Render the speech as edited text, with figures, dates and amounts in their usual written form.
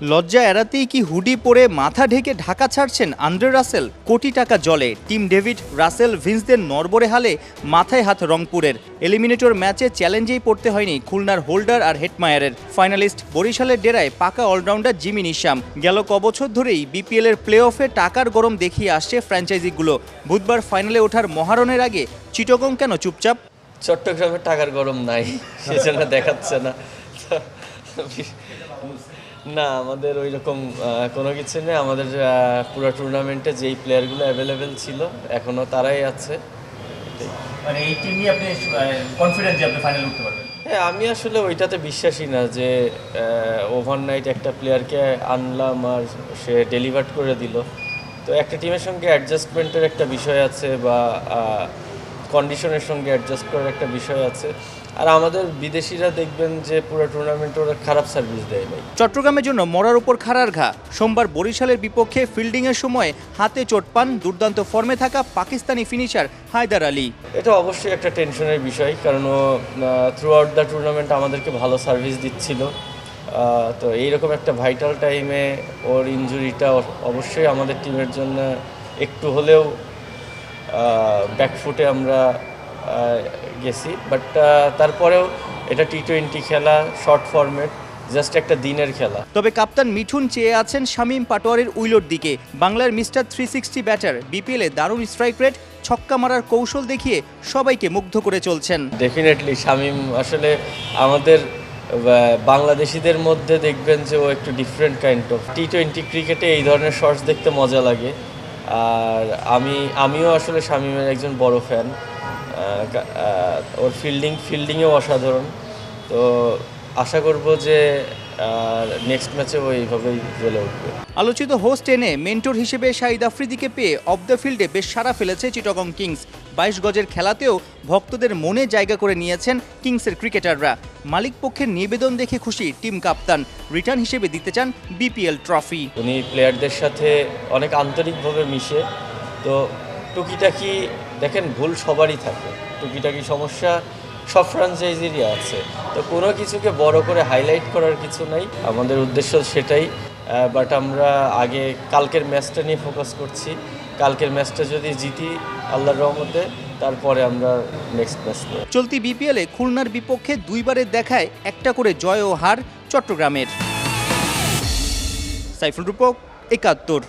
লজ্জা এড়াতেই কি হুডি পরে মাথা ঢেকে ঢাকা ছাড়ছেন আন্দ্রে রাসেল? কোটি টাকা জলে টিম ডেভিড, রাসেল, ভিন্সদের নড়বড়ে হালে মাথায় হাত রংপুরের। এলিমিনেটর ম্যাচে চ্যালেঞ্জেই পড়তে হয়নি খুলনার হোল্ডার আর হেটমায়ারের। ফাইনালিস্ট বরিশালের ডেরায় পাকা অলরাউন্ডার জিমি নিশাম। গেল কবছর ধরেই বিপিএল এর প্লে অফে টাকার গরম দেখিয়ে আসছে ফ্র্যাঞ্চাইজিগুলো। বুধবার ফাইনালে ওঠার মহারণের আগে চিটাগং কেন চুপচাপ? চট্টগ্রামে টাকার গরম নাই, সেজন্য দেখাচ্ছে না। না, আমাদের ওই রকম কোনো কিছু নেই। আমাদের পুরো টুর্নামেন্টে যেই প্লেয়ারগুলো অ্যাভেলেবেল ছিল এখনও তারাই আছে। মানে এই টিম নিয়ে আপনি কনফিডেন্ট যে আপনি ফাইনালে উঠতে পারবেন? হ্যাঁ, আমি আসলে ওইটাতে বিশ্বাসী না যে ওভারনাইট একটা প্লেয়ারকে আনলাম আর সে ডেলিভার করে দিল। তো একটা টিমের সঙ্গে অ্যাডজাস্টমেন্টের একটা বিষয় আছে, বা কন্ডিশনের সঙ্গে অ্যাডজাস্ট করার একটা বিষয় আছে। আর আমাদের বিদেশিরা দেখবেন যে পুরো টুর্নামেন্টে ওরা খারাপ সার্ভিস দেয় ভাই। চট্টগ্রামের জন্য মরার উপর খাড়ার ঘা। সোমবার বরিশালের বিপক্ষে ফিল্ডিংয়ের সময় হাতে চোট পান দুর্দান্ত ফর্মে থাকা পাকিস্তানি ফিনিশার হায়দার আলী। এটা অবশ্যই একটা টেনশনের বিষয়, কারণ ও থ্রু আউট দ্য টুর্নামেন্ট আমাদেরকে ভালো সার্ভিস দিচ্ছিল। তো এইরকম একটা ভাইটাল টাইমে ওর ইনজুরিটা অবশ্যই আমাদের টিমের জন্য একটু হলেও ব্যাকফুটে আমরা গেছি। বাট তারপরেও এটা টি-20 খেলা, শর্ট ফরম্যাট, জাস্ট একটা দিনের খেলা। তবে কাপ্তান মিঠুন চেয়ে আছেন শামীম পাটোয়ারের উইলোর দিকে। বাংলার মিস্টার 360 ব্যাটার বিপিএলে দারুণ স্ট্রাইক রেট, ছক্কা মারার কৌশল দেখিয়ে সবাইকে মুগ্ধ করে চলছেন। ডেফিনেটলি শামীম আসলে আমাদের বাংলাদেশিদের মধ্যে দেখবেন যে ও একটু ডিফারেন্ট কাইন্ড অফ। টি-20 ক্রিকেটে এই ধরনের শটস দেখতে মজা লাগে। আর আমিও আসলে শামীমের একজন বড় ফ্যান। ওর ফিল্ডিংয়েও অসাধারণ। তো আশা করব যে নেক্সট ম্যাচে ও এইভাবেই জ্বলে উঠবে। আলোচিত হোস্ট এনে মেন্টর হিসেবে শাহিদ আফ্রিদিকে পেয়ে অফ দ্য ফিল্ডে বেশ সাড়া ফেলেছে চিটাগং কিংস। 22 গজের খেলাতেও ভক্তদের মনে জায়গা করে নিয়েছেন কিংসের ক্রিকেটাররা। মালিক পক্ষের নিবেদন দেখে খুশি টিম কাপ্তান, রিটার্ন হিসেবে দিতে চান বিপিএল ট্রফি। উনি প্লেয়ারদের সাথে অনেক আন্তরিকভাবে মিশে। তো টুকিটাকি দেখেন, ভুল সবারই থাকে, টুকিটাকি সমস্যা সব ফ্র্যাঞ্চাইজিরই আছে। তো কোনো কিছুকে বড় করে হাইলাইট করার কিছু নাই, আমাদের উদ্দেশ্য সেটাই। বাট আমরা আগে কালকের ম্যাচটা নিয়ে ফোকাস করছি। কালকের ম্যাচটা যদি জিতি আল্লাহর রহমতে, তারপরে আমরা নেক্সট ম্যাচ নিয়ে। চলতি বিপিএলে খুলনার বিপক্ষে দুইবারের দেখায় একটা করে জয় ও হার চট্টগ্রামের। সাইফুল রূপক, ৭১।